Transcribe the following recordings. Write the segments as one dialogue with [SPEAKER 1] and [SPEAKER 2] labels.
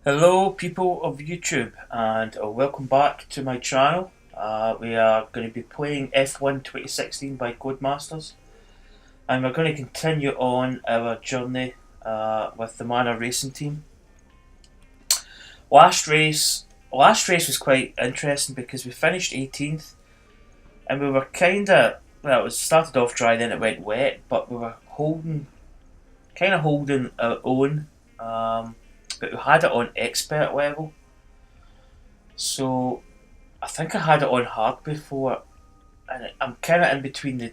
[SPEAKER 1] Hello, people of YouTube, and welcome back to my channel. We are going to be playing F1 2016 by Codemasters, and we're going to continue on our journey with the Manor Racing team. Last race was quite interesting because we finished 18th, and we were it was started off dry, then it went wet, but we were holding our own. But we had it on expert level. So I think I had it on hard before, and I'm kind of in between the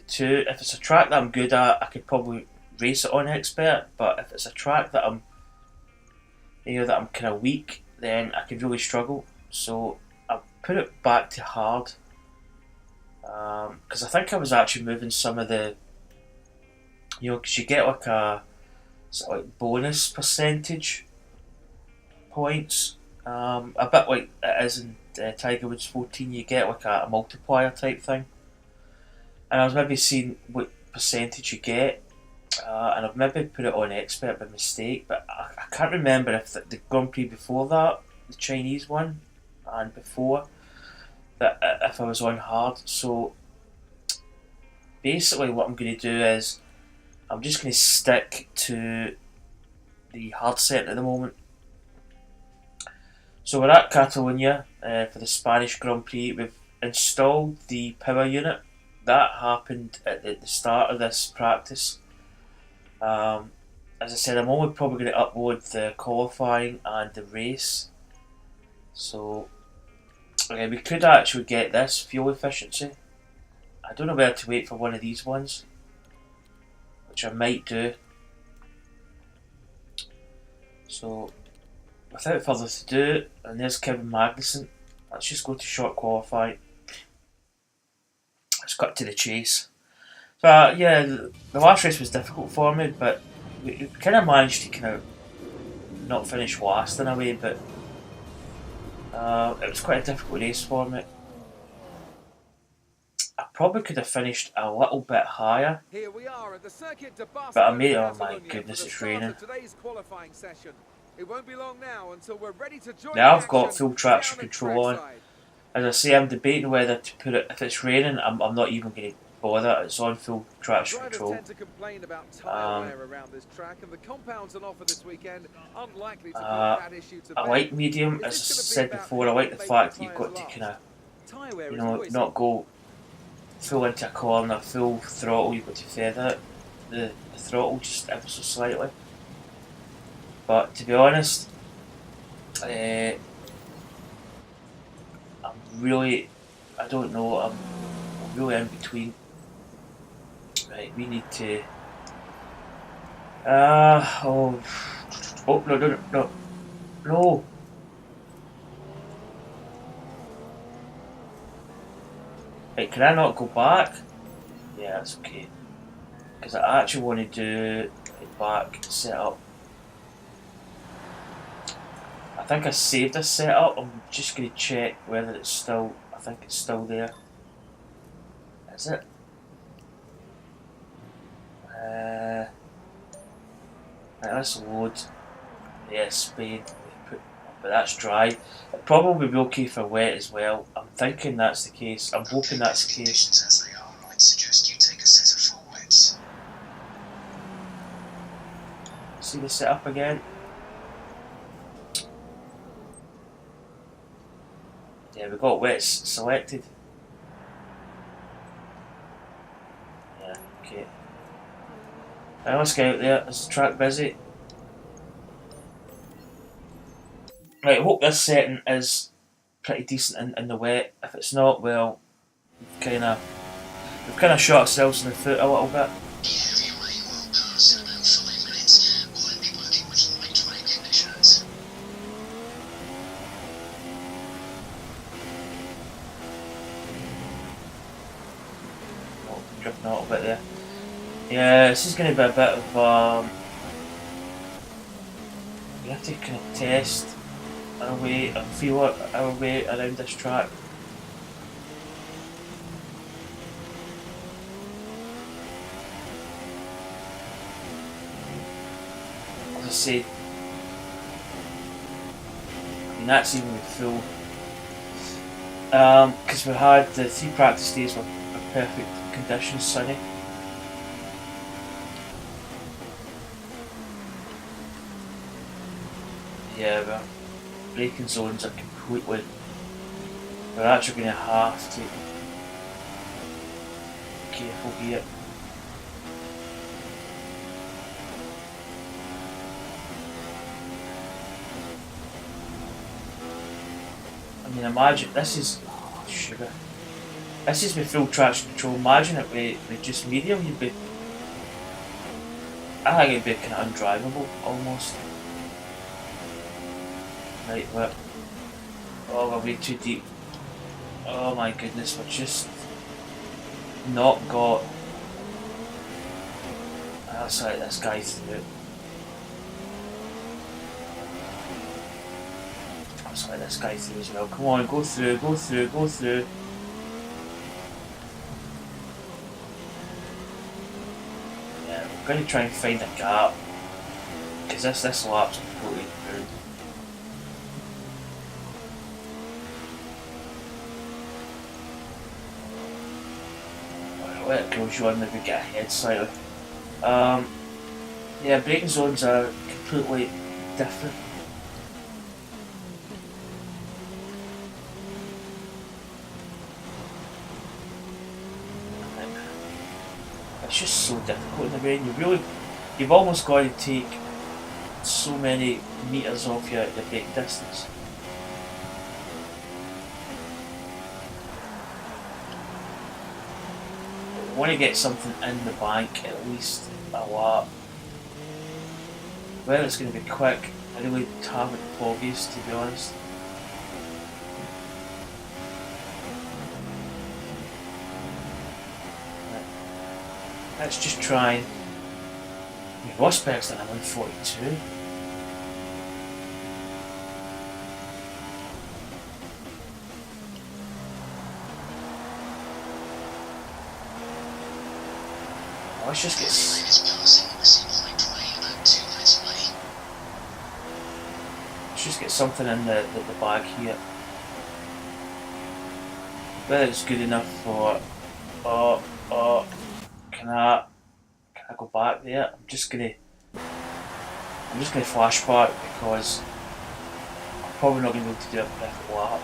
[SPEAKER 1] two. If it's a track that I'm good at, I could probably race it on expert. But if it's a track that I'm kind of weak, then I could really struggle. So I put it back to hard, because I think I was actually moving some of the, because you get like a sort of like bonus percentage points, a bit like it is in Tiger Woods 14. You get like a multiplier type thing, and I was maybe seeing what percentage you get, and I've maybe put it on expert by mistake, but I can't remember if the Grand Prix before that, the Chinese one, and before that, if I was on hard. So basically what I'm going to do is I'm just going to stick to the hard set at the moment. So we're at Catalunya for the Spanish Grand Prix. We've installed the power unit. That happened at the start of this practice. As I said, I'm only probably going to upload the qualifying and the race. So we could actually get this fuel efficiency. I don't know whether to wait for one of these ones, which I might do. So without further ado, and there's Kevin Magnussen. Let's just go to short qualifying. Let's cut to the chase. So yeah, the last race was difficult for me, but we kind of managed to kind of not finish last in a way, but it was quite a difficult race for me. I probably could have finished a little bit higher, but I made it. Oh my goodness, it's raining.
[SPEAKER 2] It won't be long now until we're ready to join.
[SPEAKER 1] Now I've got full traction control on. As I say, I'm debating whether to put it. If it's raining, I'm not even going to bother. It's on full traction control.
[SPEAKER 2] Tend to complain about tire wear around this track, and the compounds on offer this weekend unlikely to put that issue to bed.
[SPEAKER 1] I like medium, as I said before. I like the fact that you've got to kind of, not go full into a corner, full throttle. You've got to feather the throttle just ever so slightly. But to be honest, I don't know, I'm really in between. Right, we need to, no, Right, can I not go back? Yeah, that's okay. Because I actually want to do a back setup. I think I saved this setup. I'm just going to check whether it's still. I think it's still there. Is it? Right, let's load. Yeah, Spain. But that's dry. It probably will be okay for wet as well. I'm thinking that's the case. I'm hoping that's the case.
[SPEAKER 3] As they are, I'd suggest you take a set of full wets.
[SPEAKER 1] See the setup again. Yeah, we got wets selected. Yeah, okay. Right, let's get out there. Is the track busy? Right, I hope this setting is pretty decent in the wet. If it's not, well, we've kind of shot ourselves in the foot a little bit.
[SPEAKER 3] The heavy rain will pass in about 5 minutes. We'll be working with light rain conditions.
[SPEAKER 1] Oh, drifting a little bit there. Yeah, this is going to be a bit of we have to kind of test our way and feel our way around this track. As I say, and that's even with full. Because we had the 3 practice days were perfect conditions, sunny. Yeah, the braking zones are completely. We're actually going to have to be careful here. I mean, imagine this is sugar. This is with full traction control. Imagine it with just medium. You'd be. I think it'd be kind of undrivable almost. Right, we're. Oh, we're way too deep. Oh my goodness, we're just not got. Let's let this guy through. Let's let this guy through as well. Come on, go through, go through, go through. Yeah, we're going to try and find a gap because this lap's completely ruined. Let it close you on, maybe get ahead slightly. Yeah, braking zones are completely different. It's just so difficult in the rain. You've almost got to take so many meters off your brake distance. I want to get something in the bank at least a lap. Whether it's going to be quick, I really haven't obvious to be honest. Let's just try. I mean, Rosberg's done a 142. Let's just get. Let's just get something in the bag here. Whether it's good enough for. Can I go back there? I'm just gonna flash back because I'm probably not gonna be able to do a perfect lap.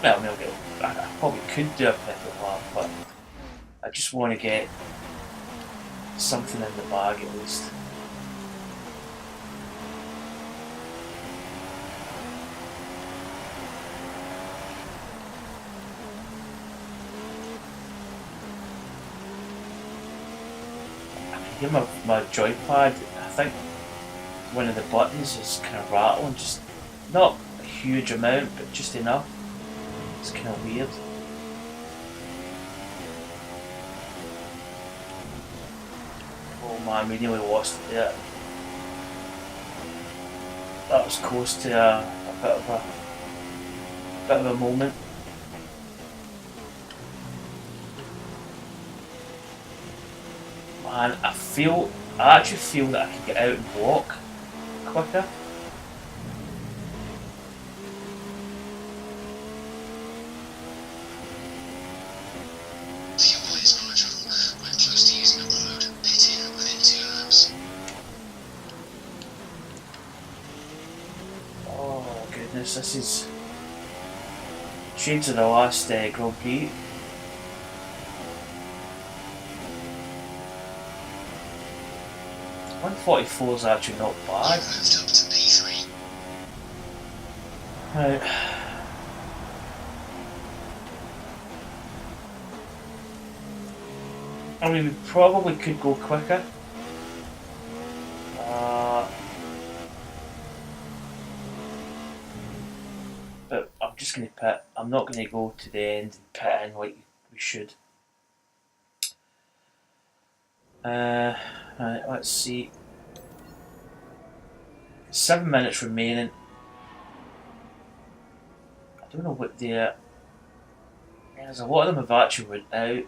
[SPEAKER 1] Well, I probably could do a perfect lap, but I just want to get something in the bag at least. Here my joypad, I think one of the buttons is kind of rattling, just not a huge amount, but just enough. It's kind of weird. Oh man, we nearly lost it there. That was close to a bit of a moment. Man, I actually feel that I can get out and walk quicker. Oh goodness, this is shades of the last Grand Prix. .144 is actually not bad. Right. I mean, we probably could go quicker. But I'm just going to pit. I'm not going to go to the end and pit in like we should. Right, let's see. 7 minutes remaining. I don't know what there's a lot of them have actually went out.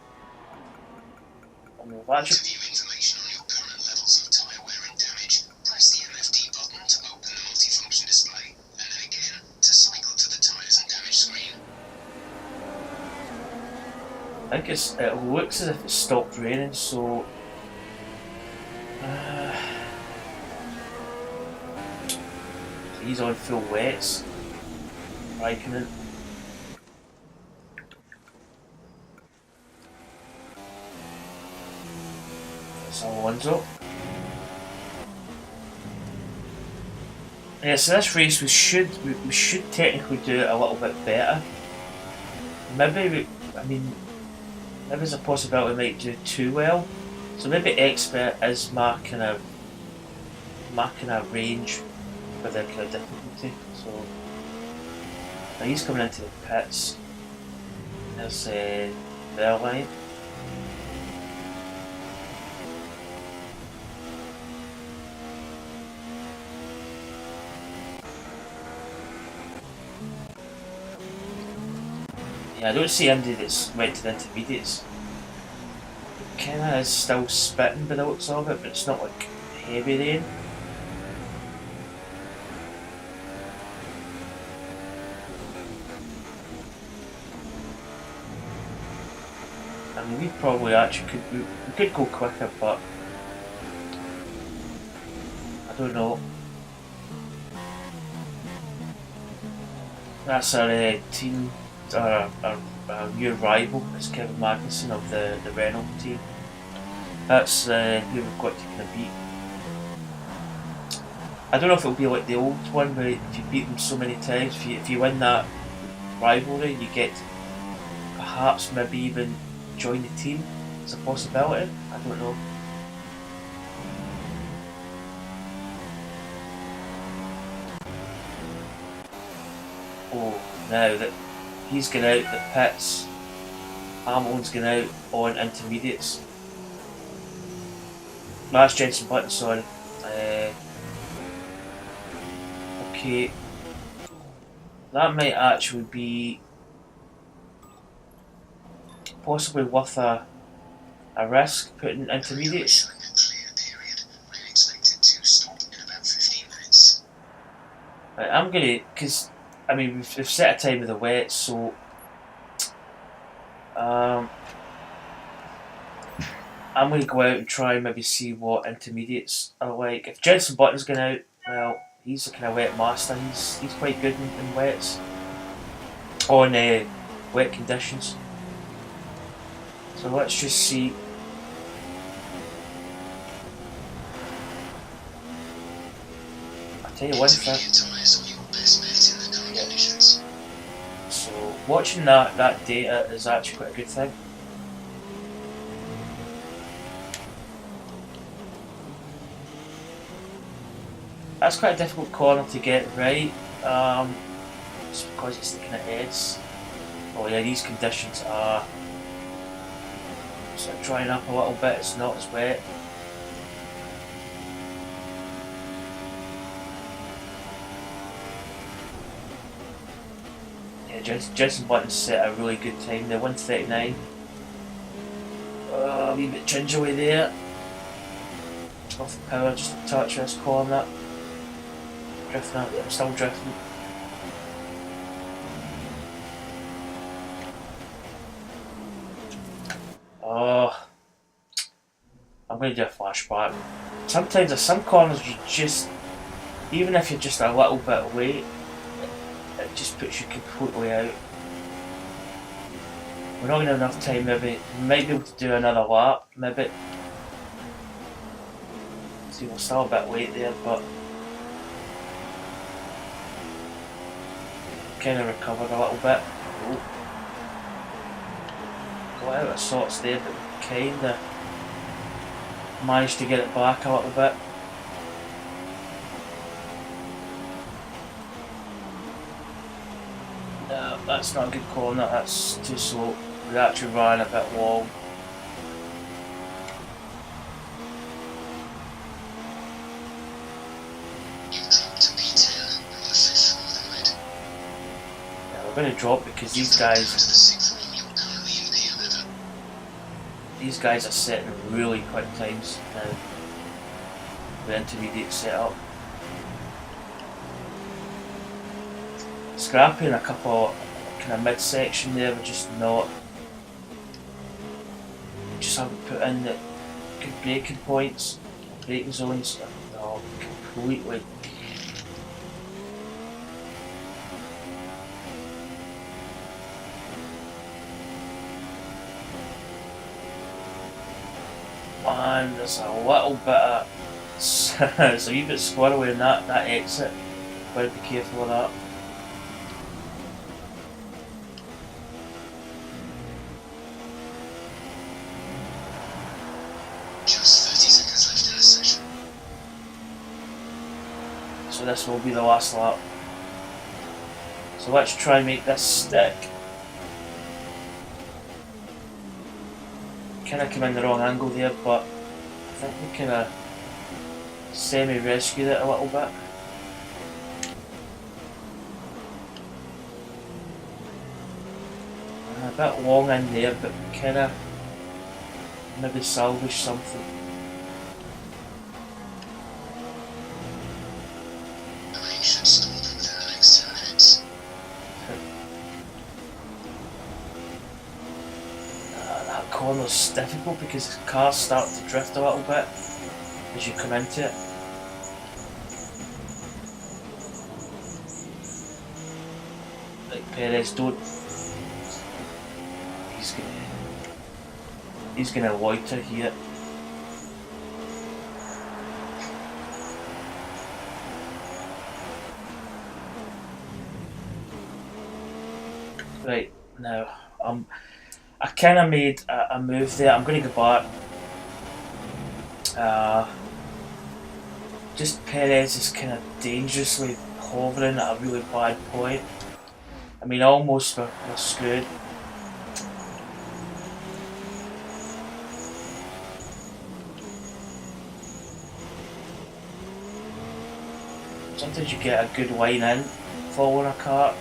[SPEAKER 1] And we've actually. I think it looks as if it stopped raining, so he's on full wets. Raikkonen. It's Alonso. Yeah, so this race we should technically do it a little bit better. Maybe maybe there's a possibility we might do too well. So maybe expert is marking a range for the kind of difficulty. So now he's coming into the pits. There's Verline. Yeah, I don't see anybody that's went to the intermediates. Kinda is still spitting by the looks of it, but it's not like heavy rain. I mean, we probably actually we could go quicker, but I don't know. That's our team. Our new rival is Kevin Magnussen of the Renault team. That's who we've got to kind of beat. I don't know if it'll be like the old one where if you beat them so many times, if you win that rivalry, you get to perhaps maybe even join the team. It's a possibility. I don't know. Oh, now that he's going out the pits, Hamilton's going out on intermediates. That's Jenson Button, sorry. Okay. That might actually be possibly worth a risk, putting intermediates. Right, I'm going to, because I mean, we've set a time with the wet, so I'm going to go out and try and maybe see what intermediates are like. If Jenson Button's going out, well, he's a kind of wet master. He's quite good in wets, on wet conditions. So let's just see. I'll tell you one thing. So watching that data is actually quite a good thing. That's quite a difficult corner to get right, just because it's the kind of heads. Oh yeah, these conditions are sort of drying up a little bit, it's not as wet. Jenson Button set a really good time there, 1:39. A wee bit gingerly there. Off the power, just a touch this corner. Drifting out, I'm still drifting. Oh, I'm going to do a flashback. Sometimes there's some corners you just, even if you're just a little bit late, it just puts you completely out. We're not going to have enough time, maybe. We might be able to do another lap, maybe. See, we're still a bit late there, but kind of recovered a little bit. Oh. Got out of sorts there, but we kind of managed to get it back a little bit. No, that's not a good corner, that's too slow. We actually ran a bit long. Yeah, we're going to drop because these guys are setting really quick times now. The intermediate setup. Scrappy in a couple kind of midsection there, we're just not just haven't put in the good braking points, braking zones. No, completely. Man, there's a little bit of it's a wee bit squirrely in that exit. Better be careful of that.
[SPEAKER 3] Just 30 seconds left in this section.
[SPEAKER 1] So this will be the last lap. So let's try and make this stick. Kind of came in the wrong angle there, but I think we kind of semi-rescued it a little bit. A bit long in there, but we kind of maybe salvaged something.
[SPEAKER 3] The rain should stop within the next 10 minutes.
[SPEAKER 1] That corner's difficult because the cars start to drift a little bit as you come into it. Like Perez, don't. He's gonna loiter here. Right now, I kind of made a move there. I'm going to go back. Just Perez is kind of dangerously hovering at a really bad point. I mean, almost we're screwed. Sometimes you get a good line in following a car.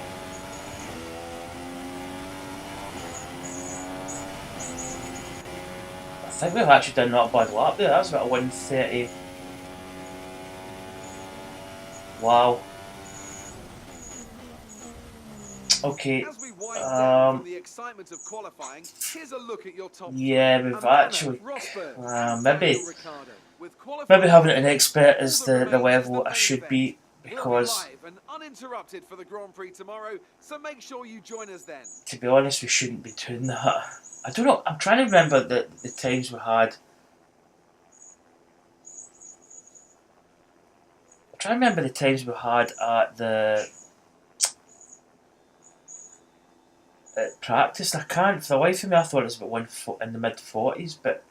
[SPEAKER 1] I think we've actually done not a bad lap there. That's about a 130. Wow. Okay.
[SPEAKER 2] As we wind down from the excitement of qualifying, here's a look at your top
[SPEAKER 1] yeah, we've actually maybe having an expert is the level I should be, because
[SPEAKER 2] live and uninterrupted for the Grand Prix tomorrow, so make sure you join us then.
[SPEAKER 1] To be honest, we shouldn't be doing that. I don't know. I'm trying to remember the times we had. I'm trying to remember the times we had at the at practice. I can't. For the life of me, I thought it was about 1 foot in the mid-40s, but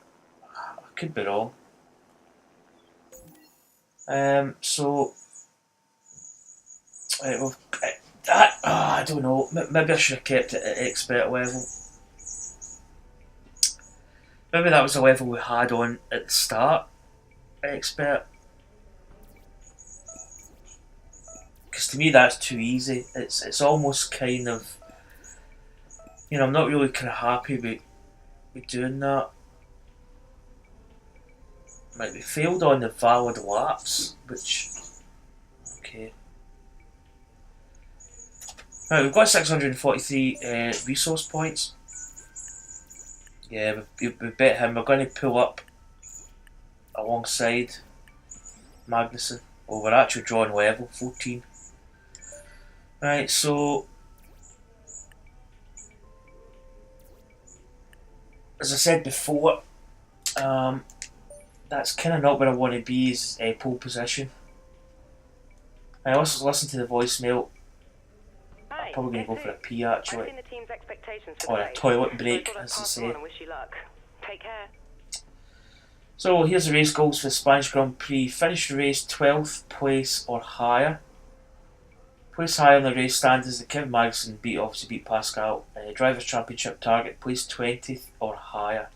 [SPEAKER 1] I could be wrong. So. Right, well, I don't know. Maybe I should have kept it at expert level. Maybe that was the level we had on at the start, expert. Because to me that's too easy. It's almost kind of, you know, I'm not really kind of happy with doing that. Right, we failed on the valid laps, which, okay. Right, we've got 643 resource points. Yeah, we bet him. We're going to pull up alongside Magnussen. Well, we're actually drawing level, 14. Right, so as I said before, that's kind of not where I want to be, is pole position. I also listen to the voicemail. I'm probably going to go for a pee actually, or a toilet break, as they say.
[SPEAKER 4] Take care.
[SPEAKER 1] So here's the race goals for the Spanish Grand Prix. Finish the race 12th place or higher. Place higher in the race standings is the Kevin Magnussen obviously beat Pascal. Drivers' Championship target, place 20th or higher.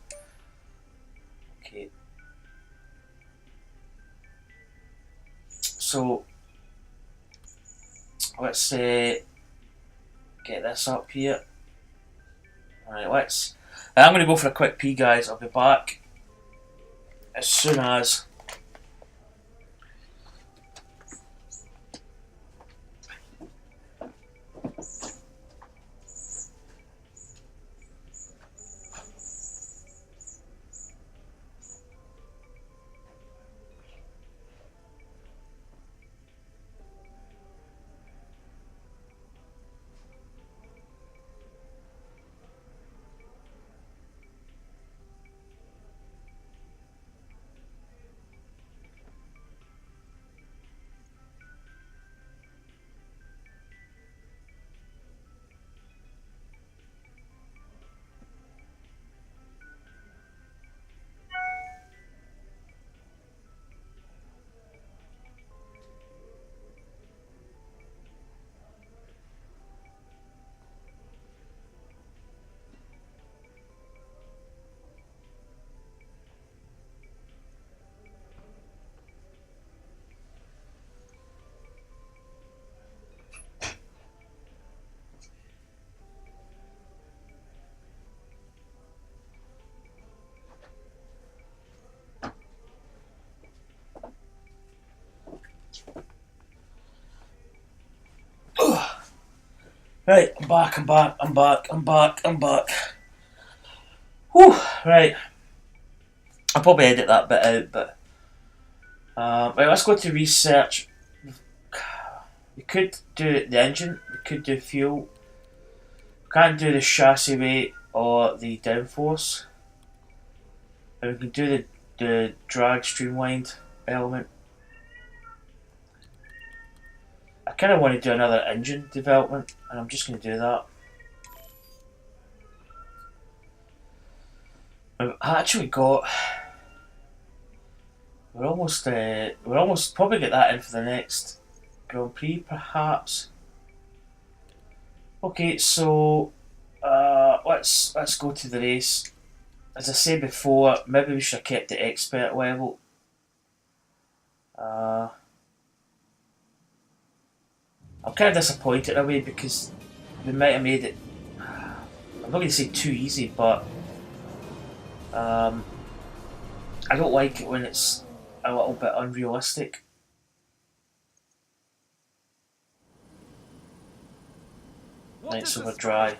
[SPEAKER 1] Okay. So let's get this up here. Alright, I'm going to go for a quick pee, guys. I'll be back as soon as. Right, I'm back. Whew, right. I'll probably edit that bit out, but right, let's go to research. We could do the engine, we could do fuel. We can't do the chassis weight or the downforce. And we can do the drag streamlined element. I kind of want to do another engine development, and I'm just going to do that. I've actually got. We're almost probably get that in for the next Grand Prix, perhaps. Okay, so let's go to the race. As I said before, maybe we should have kept the expert level. I'm kind of disappointed in a way because we might have made it. I'm not going to say too easy, but I don't like it when it's a little bit unrealistic. Right, so we're dry.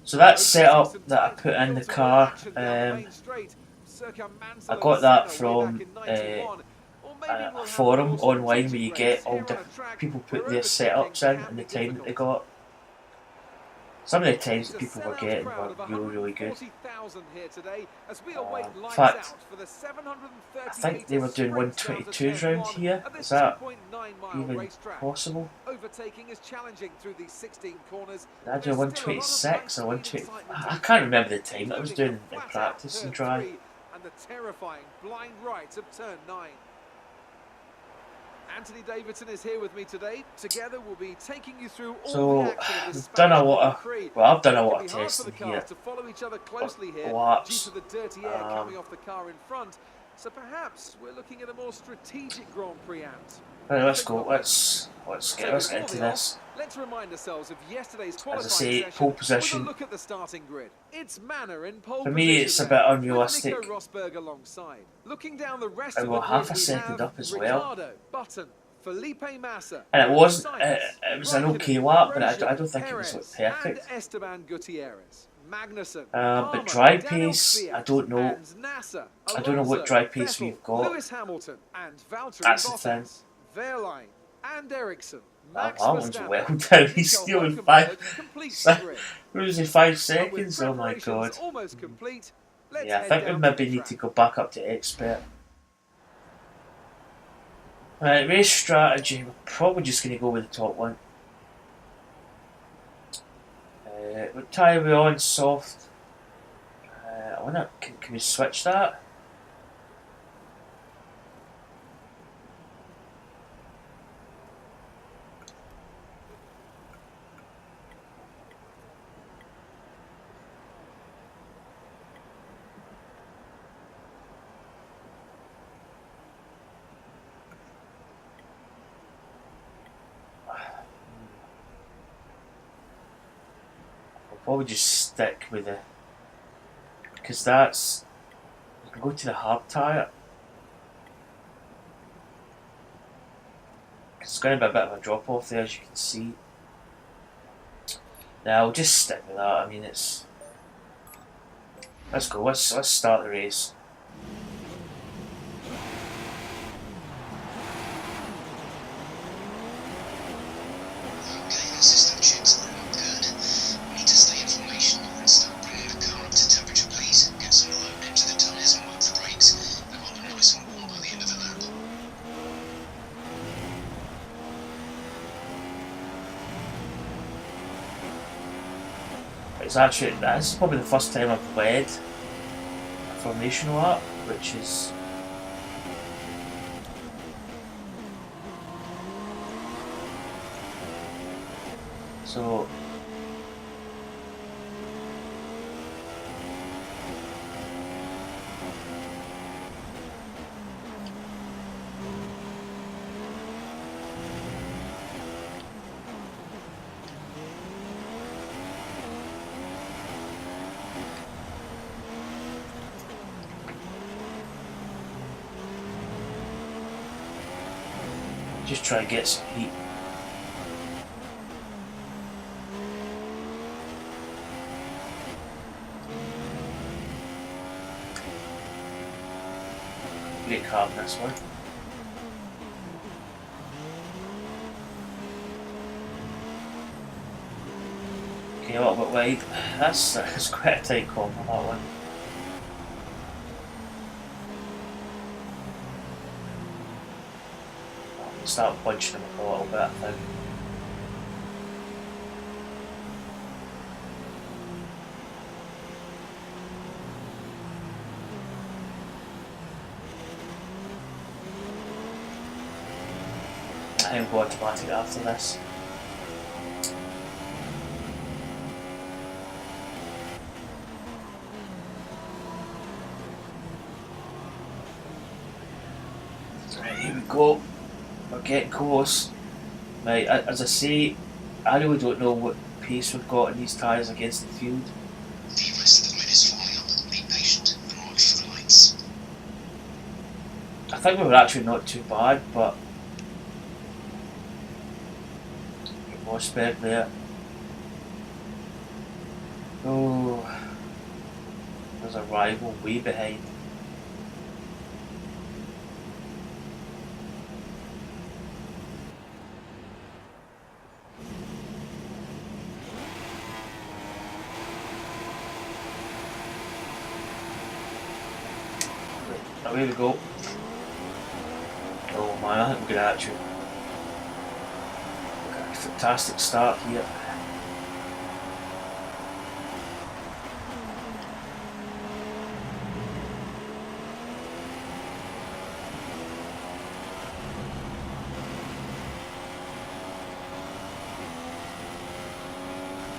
[SPEAKER 1] So that setup that I put in the car, I got that from a forum online where you get all different people put their setups in and the time that they got. Some of the times that people were getting were really good. In fact, I think they were doing 122s round here. Is that even possible? Did I do a 126 or 120? I can't remember the time that I was doing in practice and dry.
[SPEAKER 2] And the terrifying blind right of turn 9. Anthony Davidson is here with me today. Together we'll be taking you through all the action of this
[SPEAKER 1] I've done a lot of
[SPEAKER 2] testing
[SPEAKER 1] here.
[SPEAKER 2] To follow each other closely here
[SPEAKER 1] laps.
[SPEAKER 2] due to the dirty air coming off the car in front. So perhaps we're looking at a more strategic Grand Prix out.
[SPEAKER 1] Right, let's go. Let's get into this.
[SPEAKER 2] Let's remind ourselves of yesterday's qualifying
[SPEAKER 1] As I say,
[SPEAKER 2] session
[SPEAKER 1] pole position.
[SPEAKER 2] with a look at the starting grid. It's Manor in pole
[SPEAKER 1] For me, it's a bit unrealistic.
[SPEAKER 2] Nico Rosberg alongside. Looking down the rest
[SPEAKER 1] And
[SPEAKER 2] of
[SPEAKER 1] we're
[SPEAKER 2] the
[SPEAKER 1] half
[SPEAKER 2] grid,
[SPEAKER 1] a
[SPEAKER 2] we
[SPEAKER 1] second
[SPEAKER 2] have
[SPEAKER 1] up as well.
[SPEAKER 2] Ricciardo, Button, Felipe Massa,
[SPEAKER 1] And it wasn't.
[SPEAKER 2] Sainz,
[SPEAKER 1] It was an okay
[SPEAKER 2] Raikkonen,
[SPEAKER 1] lap, but I
[SPEAKER 2] Grosjean,
[SPEAKER 1] don't think it was
[SPEAKER 2] Perez,
[SPEAKER 1] perfect.
[SPEAKER 2] and Esteban Gutierrez. Magnussen,
[SPEAKER 1] But
[SPEAKER 2] Palmer,
[SPEAKER 1] dry
[SPEAKER 2] Daniel
[SPEAKER 1] pace,
[SPEAKER 2] Kvyat,
[SPEAKER 1] I don't know.
[SPEAKER 2] and Nasser,
[SPEAKER 1] I don't know what
[SPEAKER 2] Alonso,
[SPEAKER 1] dry pace
[SPEAKER 2] Vettel,
[SPEAKER 1] we've got.
[SPEAKER 2] Lewis Hamilton and Valtteri
[SPEAKER 1] That's the
[SPEAKER 2] Bottas,
[SPEAKER 1] thing.
[SPEAKER 2] Wehrlein and Ericsson.
[SPEAKER 1] That
[SPEAKER 2] Max
[SPEAKER 1] one's
[SPEAKER 2] Verstappen,
[SPEAKER 1] well down. He's
[SPEAKER 2] Nico
[SPEAKER 1] stealing
[SPEAKER 2] Hülkenberg completes the grid.
[SPEAKER 1] losing 5
[SPEAKER 2] But with
[SPEAKER 1] seconds. Oh my
[SPEAKER 2] preparations
[SPEAKER 1] god.
[SPEAKER 2] almost complete, let's
[SPEAKER 1] Yeah, I
[SPEAKER 2] head
[SPEAKER 1] think we
[SPEAKER 2] down
[SPEAKER 1] maybe
[SPEAKER 2] the
[SPEAKER 1] need
[SPEAKER 2] track.
[SPEAKER 1] to go back up to expert. Right, race strategy. We're probably just going to go with the top one. What tyre are we on? Soft. I wonder, can we switch that? I'll probably just stick with the, because that's, we can go to the hard tyre. It's going to be a bit of a drop off there, as you can see. Now I'll just stick with that. I mean, it's. Let's go. Let's start the race.
[SPEAKER 3] Okay, the system checks are all good. We need to stay in formation and start bringing the car up to temperature, please. Get some load into the tyres and work the brakes. They want them nice and warm by the end of the lap.
[SPEAKER 1] It's actually, that's probably the first time I've led a formation lap, which is. So. Just try and get some heat. great car in this one. Okay, a little bit wide. That's quite a tight corner, that one. I'll start punching him up a little bit, I think. I think we'll go automatic after this. Right, here we go. We're getting close. Right, as I say, I really don't know what pace we've got in these tyres against the field.
[SPEAKER 3] The rest of the grid is falling up. Be patient and watch for the lights.
[SPEAKER 1] I think we were actually not too bad, but Rosberg there. Oh, there's a rival way behind. Away we go. Oh man, I think we're going to actually get a fantastic start here.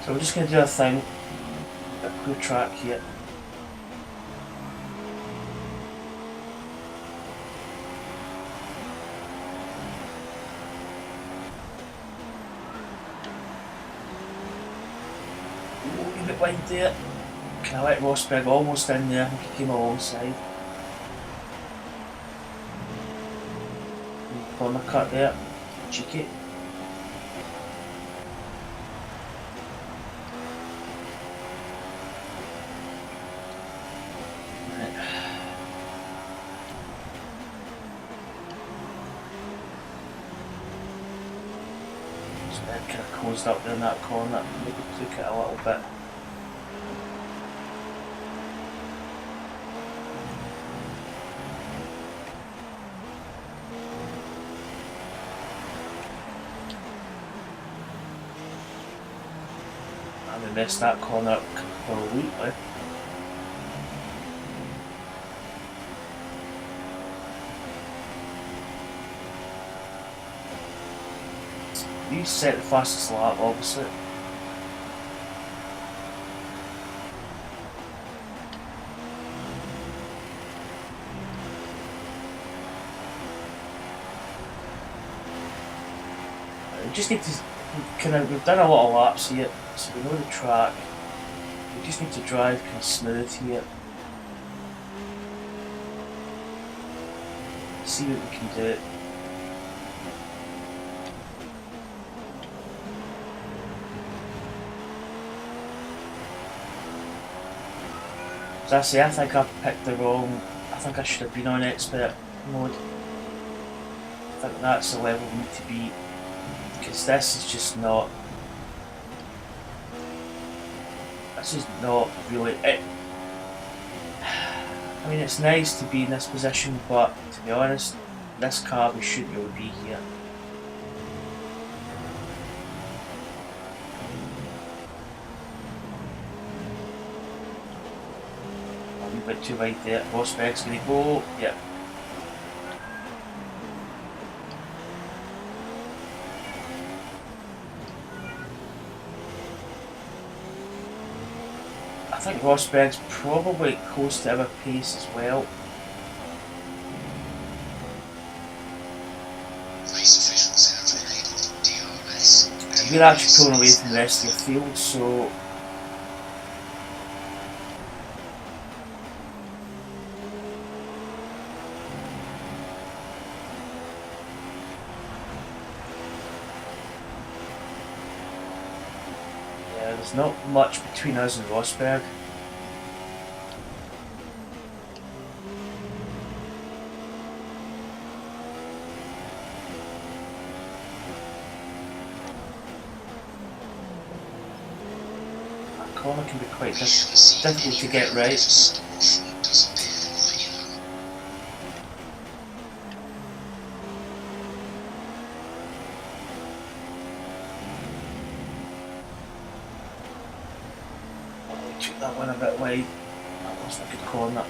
[SPEAKER 1] So we're just going to do a thing, a quick track here. A bit wide there. Can I let Rosberg almost in there? I think he came alongside. Corner cut there. Cheeky. Kind of closed up there in that corner, maybe took it a little bit. And we messed that corner up completely. You set the fastest lap, obviously. We just need to we've done a lot of laps here, so we know the track. We just need to drive kind of smooth here. See what we can do. As I say, I think I picked the wrong. I think I should have been on expert mode. I think that's the level we need to be, because this is just not. This is not really it. I mean, it's nice to be in this position, but to be honest, this car we shouldn't really be here. A bit too wide there. Rosberg's going to go. Yep. I think Rosberg's probably close to our pace as well.
[SPEAKER 3] Race officials have enabled DRS.
[SPEAKER 1] And we're actually pulling away from the rest of the field, so there's not much between us and Rosberg. corner can be quite
[SPEAKER 3] We shouldn't see
[SPEAKER 1] difficult to get
[SPEAKER 3] anyone
[SPEAKER 1] right.
[SPEAKER 3] if a storefront does appear, like, you know.
[SPEAKER 1] Oh, we took that one a bit wide. That wasn't a good corner.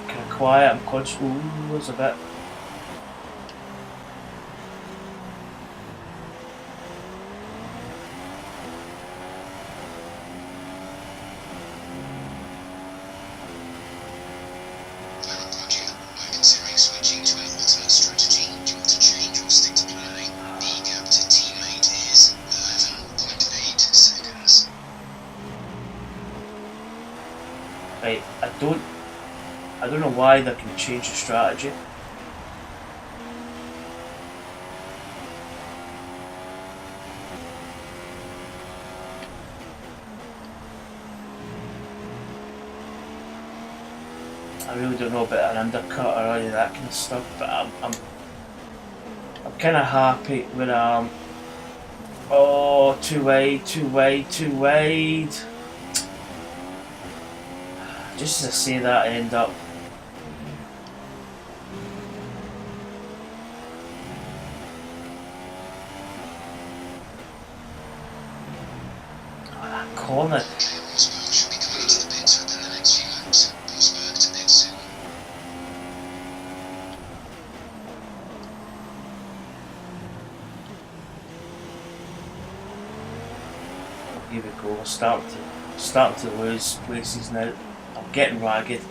[SPEAKER 1] Kind of quiet. I'm conscious. Ooh, there's a bit.
[SPEAKER 3] Roger. We're considering switching to an alternate strategy. Do you want to change or stick to plan A? The gap to teammate is 11.8 seconds.
[SPEAKER 1] Right. I don't know why they can change the strategy. I really don't know about an undercut or any of that kind of stuff, but I'm kind of happy with oh, too wide, too wide, too wide. Just as I say that, I end up. Oh, that corner.
[SPEAKER 3] Okay, Rosberg should be coming into the pits within the next few laps. Rosberg to pit soon.
[SPEAKER 1] Here we go. We're starting to lose places now. I'm getting ragged.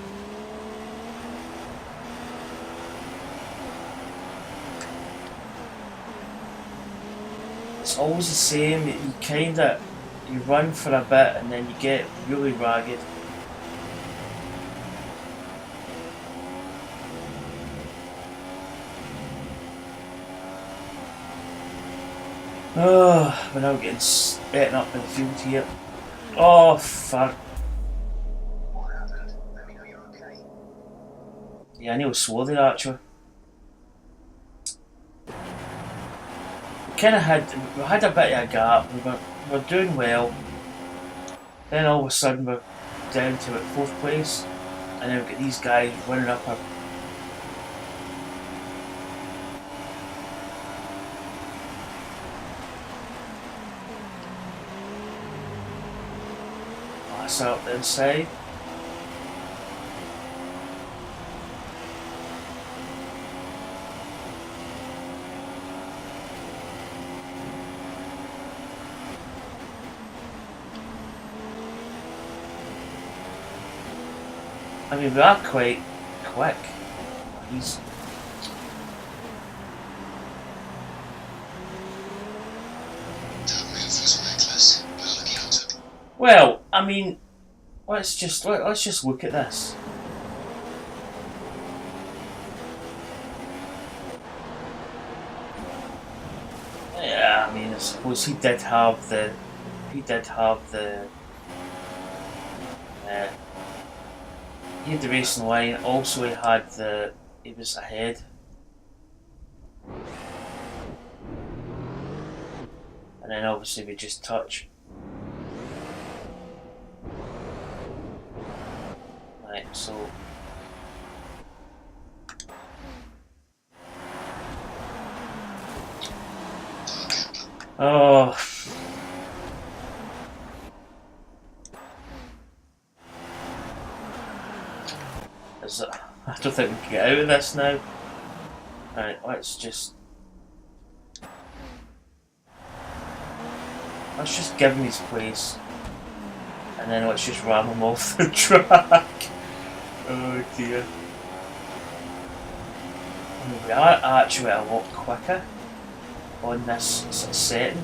[SPEAKER 1] It's always the same. You run for a bit and then you get really ragged. Oh, we're now getting spitting up in the field here. Oh, fuck.
[SPEAKER 3] What happened? Let me know you're okay.
[SPEAKER 1] Yeah, I nearly swore there actually. We had a bit of a gap. We were doing well. Then all of a sudden we're down to 4th place, and then we've got these guys running up our. That's out the inside. I mean, we are quite quick. He's.
[SPEAKER 3] That move was reckless, but lucky not to.
[SPEAKER 1] Well, I mean, let's just look at this. Yeah, I mean, I suppose he did have the. He had the racing line. Also, he had the. He was ahead. And then obviously we just touch. Right, so. Oh. I don't think we can get out of this now. Right, let's just give him his place, and then let's just ram him off the track. Oh dear. I mean, we are actually a lot quicker on this sort of setting.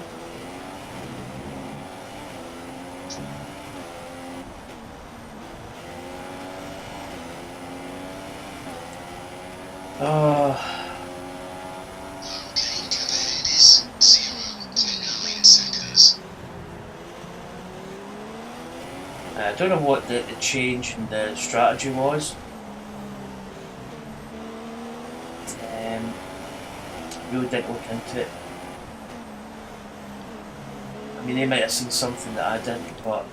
[SPEAKER 1] Oh.
[SPEAKER 3] Okay, gap ahead is 0.
[SPEAKER 1] I don't know what the change in the strategy was. Really didn't look into it. I mean, they might have seen something that I didn't, but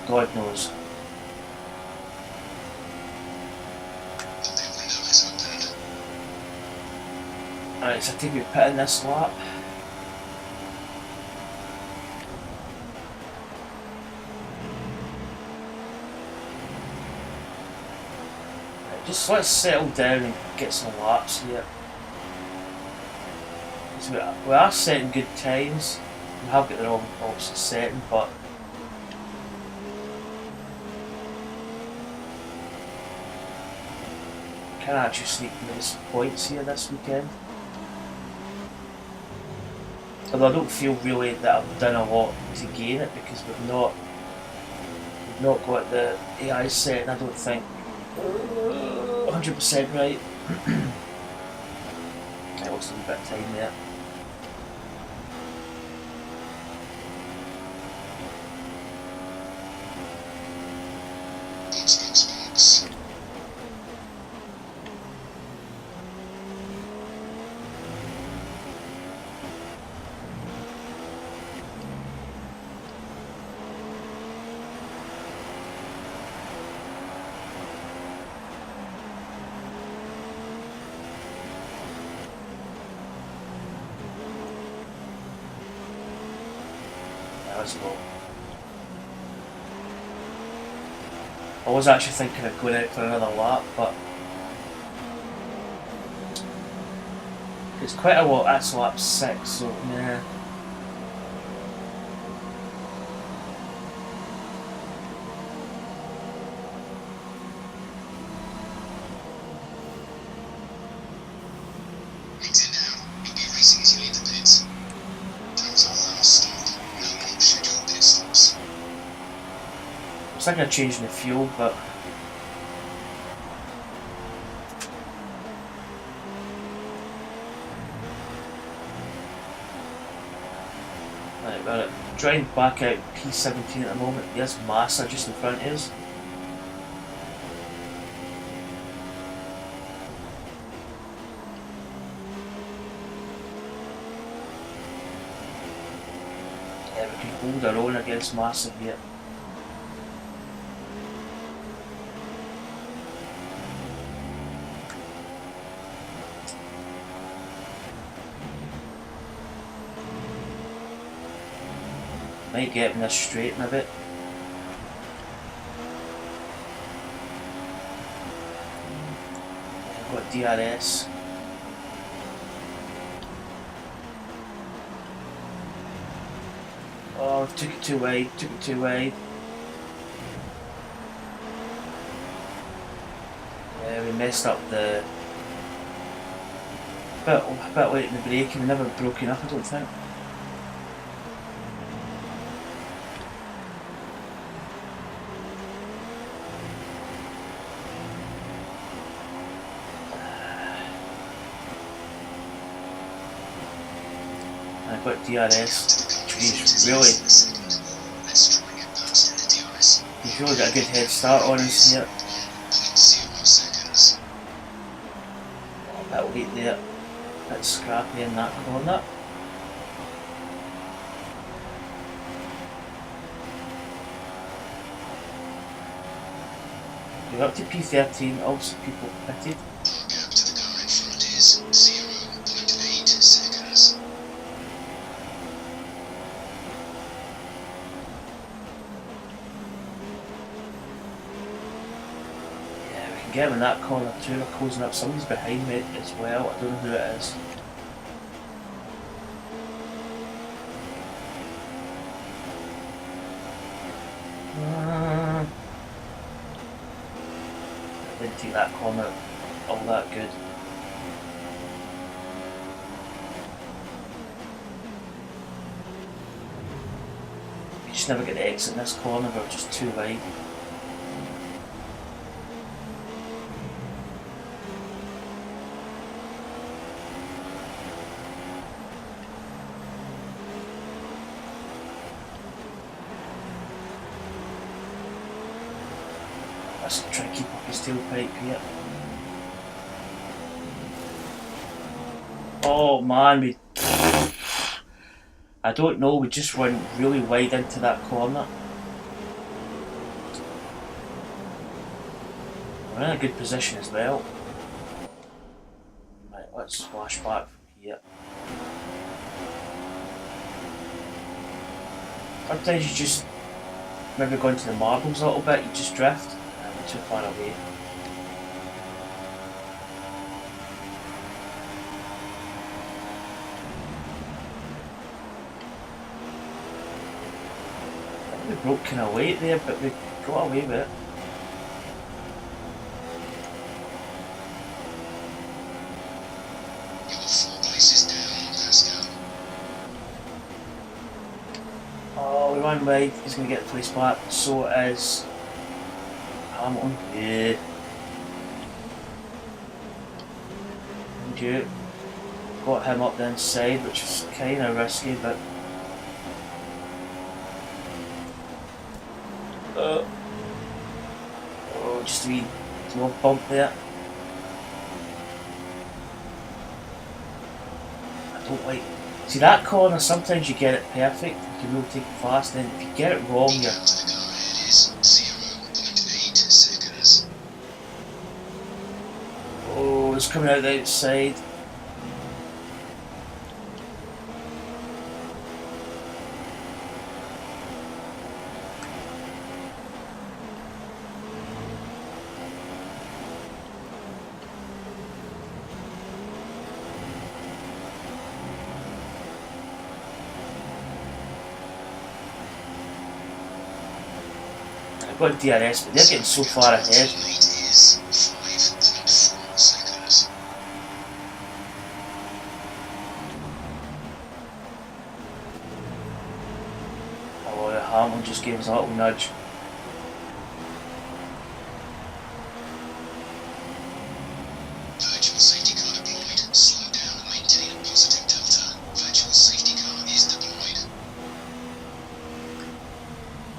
[SPEAKER 1] God knows. Alright, so I think we've put in this lap. Right, just let's settle down and get some laps here. We are setting good times. We have got the wrong opposite setting, but we can actually sneak into some points here this weekend. Although I don't feel really that I've done a lot to gain it because we've not got the AI setting, I don't think 100% right. It looks a bit of time there. I was actually thinking of going out for another lap, but it's quite a lot. That's lap 6, so yeah. I was thinking of changing the fuel, but right, we're trying back out P17 at the moment. There's Massa just in front of us. Yeah, we can hold our own against Massa here. Might get him this straight in a bit. I've got DRS. Oh, took it too wide, Yeah, we messed up the bit late in the braking, we never broken up, I don't think. I've got DRS, he's really got a good head start on us here. A bit late there, a bit scrappy in that corner. We're up to P13, also people pitted. Get him in that corner too, we're closing up. Somebody's behind me as well, I don't know who it is. I didn't take that corner all that good. We just never get the exit in this corner, we're just too wide. Let's try and keep up his tailpipe here. Oh man, I don't know, we just went really wide into that corner. We're in a good position as well. Right, let's splash back from here. Sometimes you just maybe go into the marbles a little bit, you just drift. We're too far away. We broke kind of late there, but we got away with it.
[SPEAKER 3] You're 4 places down, Pascal.
[SPEAKER 1] Oh, we ran wide. He's going to get the place back. So is Hamilton. Yeah. And you got him up the inside, which is kind of risky, but. Oh, just a wee more bump there. I don't like. See that corner, sometimes you get it perfect, you can really take it fast, and then if you get it wrong, you're.
[SPEAKER 3] The car ahead is 0.8 seconds.
[SPEAKER 1] Oh, it's coming out the outside. I've got DRS, but they're getting so far ahead.
[SPEAKER 3] Teammate is 5.4 seconds.
[SPEAKER 1] Oh, the Hamilton just gave us a little nudge.
[SPEAKER 3] Virtual safety car deployed. Slow down and maintain a positive delta. Virtual safety car is deployed.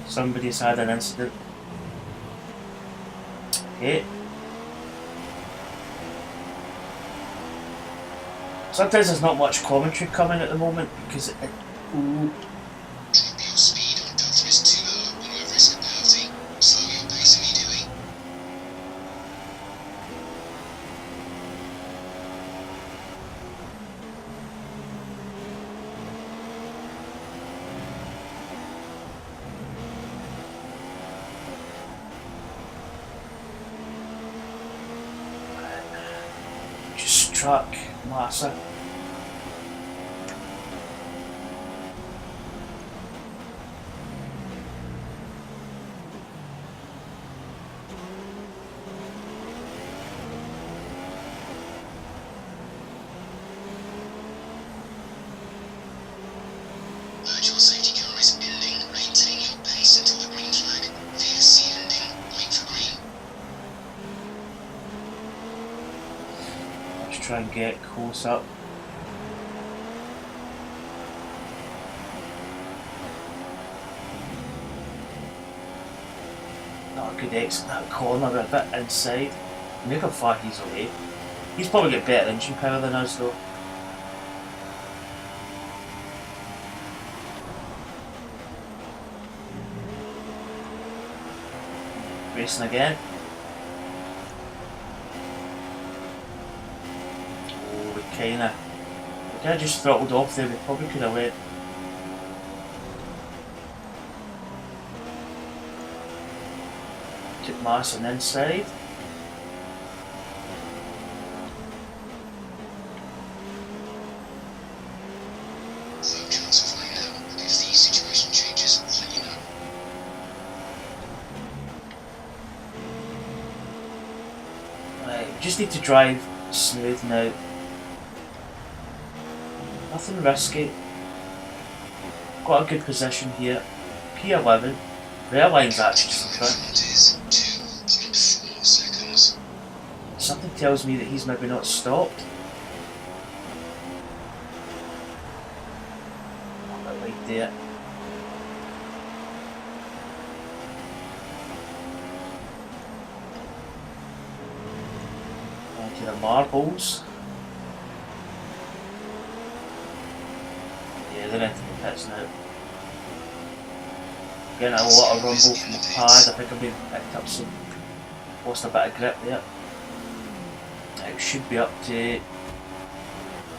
[SPEAKER 1] Somebody's had an incident. Okay. Sometimes there's not much commentary coming at the moment because it. Ooh.
[SPEAKER 3] Drop your speed on buffer is too low and you risk a penalty. Slow your pace immediately.
[SPEAKER 1] Just struck Massa.
[SPEAKER 3] Virtual safety car is ending. Maintain your pace until the green flag. VSC ending. Wait for green.
[SPEAKER 1] Let's try and get close up. Not a good exit that corner, we're a bit inside. Look how far he's away. He's probably got better engine power than us though. Racing again. Oh, we kinda just throttled off there, we probably could have went. Took Massa inside.
[SPEAKER 3] Slow chance of flying now. If the situation changes, let you know.
[SPEAKER 1] Right, we just need to drive smooth now. Nothing risky. Got a good position here. P11. Rail line's actually just in front.
[SPEAKER 3] Front is 2.4 seconds.
[SPEAKER 1] Something tells me that he's maybe not stopped. That light there. marbles. Yeah, they're into the pits now. Getting a lot of rumble from the pad. I think I've been picked up some. Lost a bit of grip there. It should be up to.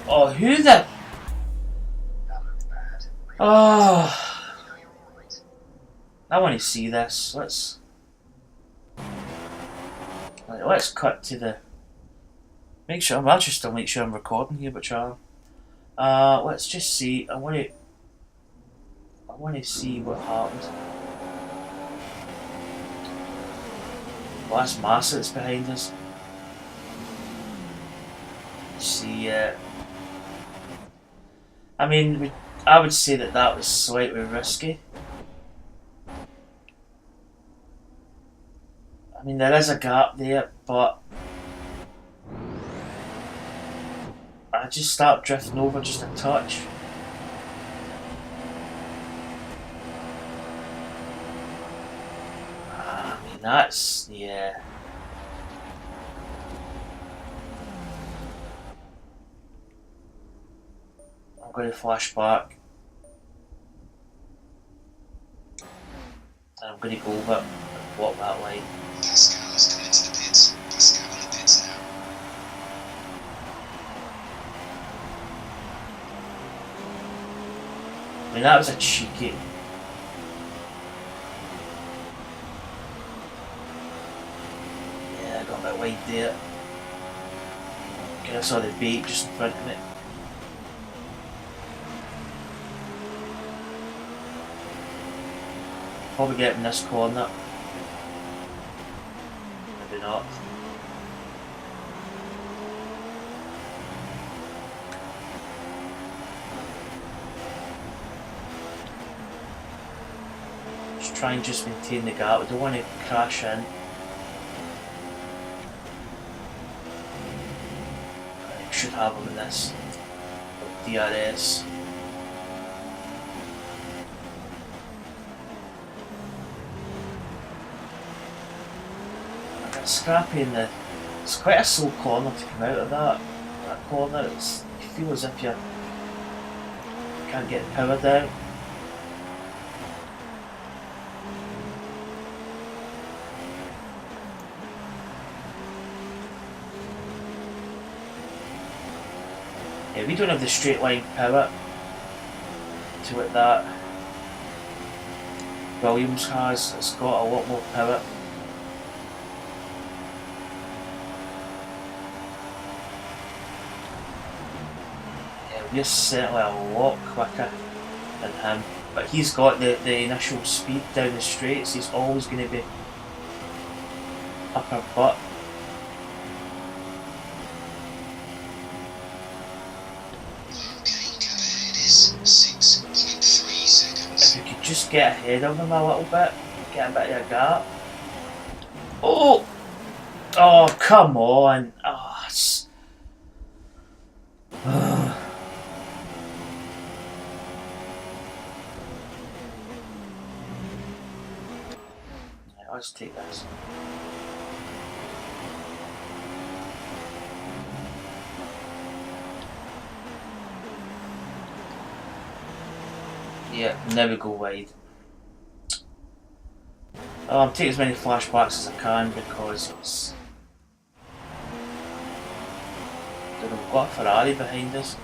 [SPEAKER 1] Oh, who the. Oh. I want to see this. Let's cut to the. Make sure I'll just still make sure I'm recording here, but Charlie. Let's just see. I want to see what happened. Well, that's Massa that's behind us. See, I mean, I would say that was slightly risky. I mean, there is a gap there, but I just start drifting over just a touch. I mean, that's, yeah. I'm going to flash back. And I'm going to go over and walk that line.
[SPEAKER 3] Pascal has come into the pits. Pascal in the pits now.
[SPEAKER 1] I mean, that was a cheeky. Yeah, I got a bit wide there. Okay, I saw the bait just in front of me. Probably get him in this corner. Maybe not. Just try and just maintain the gap. I don't want to crash in. I should have him in this. DRS. Scrappy in the. It's quite a slow corner to come out of that corner. You feel as if you can't get the power down. Yeah, we don't have the straight line power to what that Williams has. It's got a lot more power. We're certainly a lot quicker than him, but he's got the initial speed down the straights. He's always going to be upper butt.
[SPEAKER 3] Okay, gap ahead is 6.3 seconds.
[SPEAKER 1] If we could just get ahead of him a little bit, get a bit of a gap. Oh! Oh, come on! Oh, it's... Let's take this. Yeah, never go wide. I'll take as many flashbacks as I can because it's... I don't know, we've got a Ferrari behind us.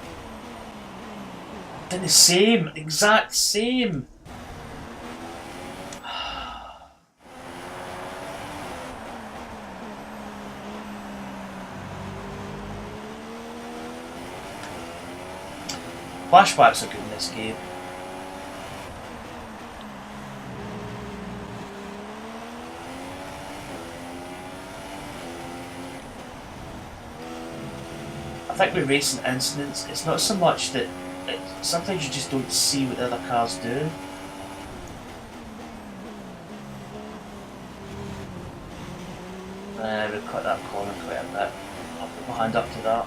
[SPEAKER 1] Did the same, exact same! Flashbacks are good in this game. I think with racing incidents, it's not so much that sometimes you just don't see what the other cars do. We've cut that corner quite a bit. I'll put my hand up to that.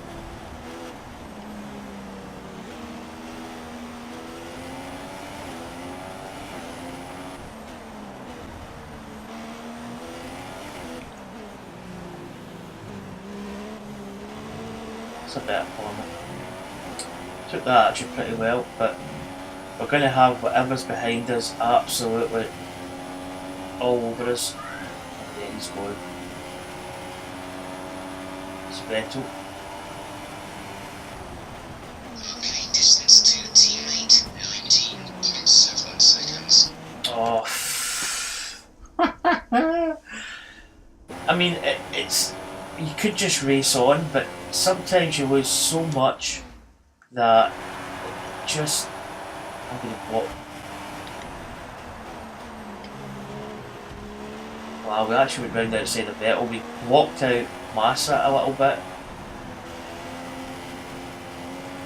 [SPEAKER 1] That's a better corner. Took that actually pretty well, but we're going to have whatever's behind us absolutely all over us. Yeah, he's going. It's Vettel.
[SPEAKER 3] Okay, distance to teammate, 19.7 seconds.
[SPEAKER 1] Oh. I mean, it's you could just race on, but sometimes you lose so much that just I'm gonna block. Wow, we actually went round outside the Vettel. We blocked out Massa a little bit.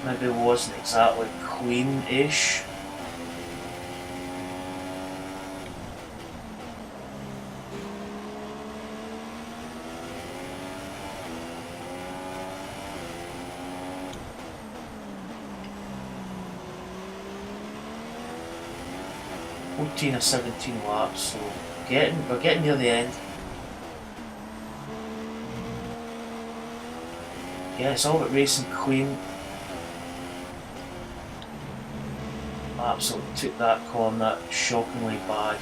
[SPEAKER 1] Maybe it wasn't exactly clean-ish. Or 17 laps, so we're getting near the end. Yeah, it's all about racing clean. Absolutely took that corner shockingly bad.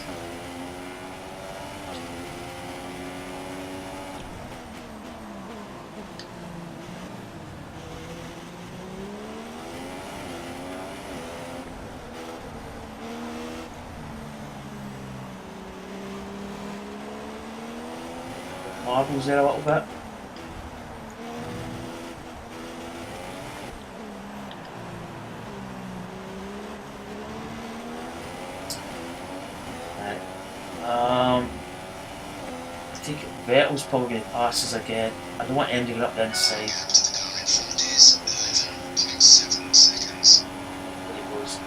[SPEAKER 1] Marbles there a little bit. Right. I take it Vettel's probably going to pass us again. I don't want him to get up the inside.
[SPEAKER 3] Gap to the car in front is 11.7 seconds.
[SPEAKER 1] There he goes.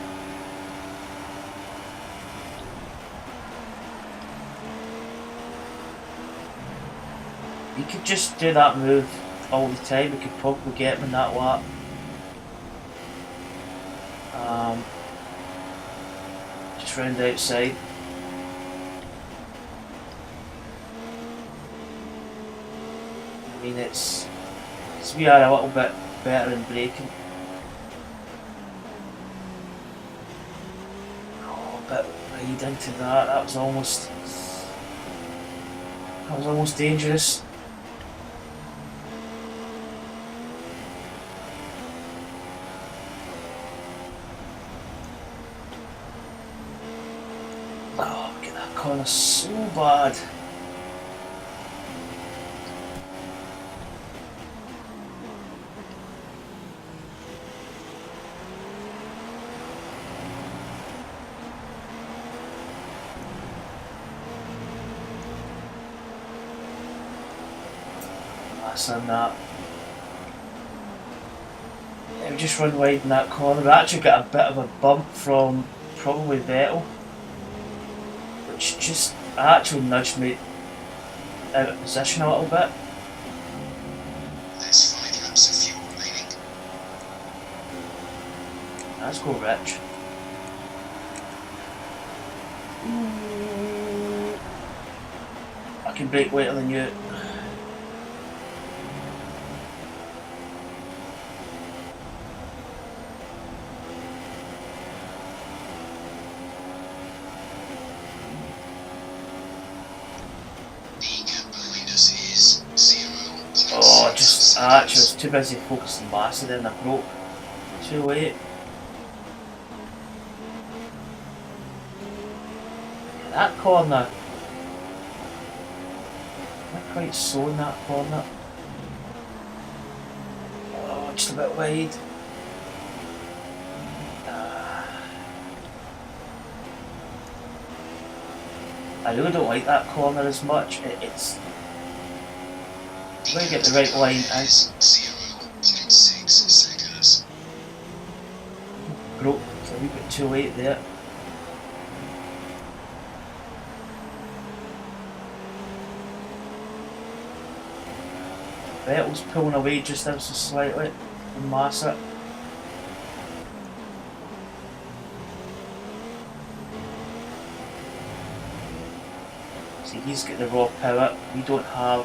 [SPEAKER 1] You could just do that move all the time. We could probably get him in that lap. Just round outside. I mean, it's we are a little bit better in braking. Oh, a bit wide into that. That was almost dangerous. Oh, get that corner so bad. That's on that. Yeah, we just run wide in that corner. We actually got a bit of a bump from probably Vettel, which just actually nudged me out of position a little bit.
[SPEAKER 3] There's 5 laps of fuel remaining.
[SPEAKER 1] Let's go, Rich. I can brake later than you.
[SPEAKER 3] The gap behind us is 0.6
[SPEAKER 1] Oh, just actually, I was
[SPEAKER 3] seconds.
[SPEAKER 1] too busy focusing Massa then. I broke too late. That corner. Not quite so in that corner. Oh, just a bit wide. I really don't like that corner as much. It's Gotta get the right line out.
[SPEAKER 3] 0.6 seconds.
[SPEAKER 1] broke a wee bit too late there. Vettel's pulling away just ever so slightly from Massa. See, he's got the raw power. We don't have.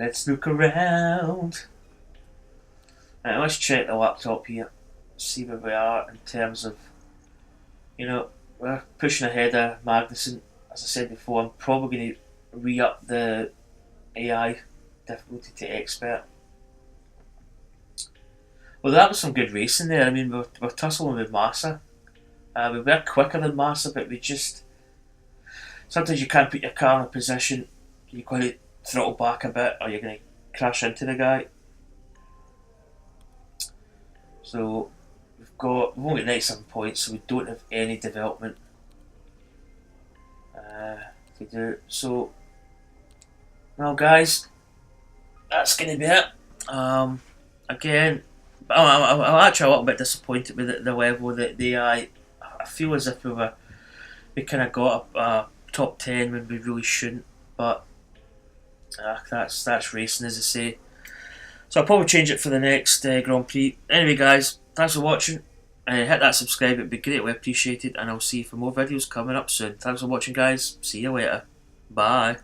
[SPEAKER 1] Let's look around. Right, let's check the laptop here. See where we are in terms of, we're pushing ahead of Magnussen. As I said before, I'm probably going to re-up the AI difficulty to expert. Well, that was some good racing there. I mean, we're tussling with Massa. We were quicker than Massa, but we just... Sometimes you can't put your car in a position, you're going to throttle back a bit, or you're going to crash into the guy. So, we've only got 97 points, so we don't have any development to do. So, well guys, that's going to be it. Again, I'm actually a little bit disappointed with the level that the AI. I feel as if we kind of got a top 10 when we really shouldn't, but that's racing, as I say. So I'll probably change it for the next Grand Prix. Anyway guys, thanks for watching. Hit that subscribe, it'd be greatly appreciated, and I'll see you for more videos coming up soon. Thanks for watching guys, see you later, bye.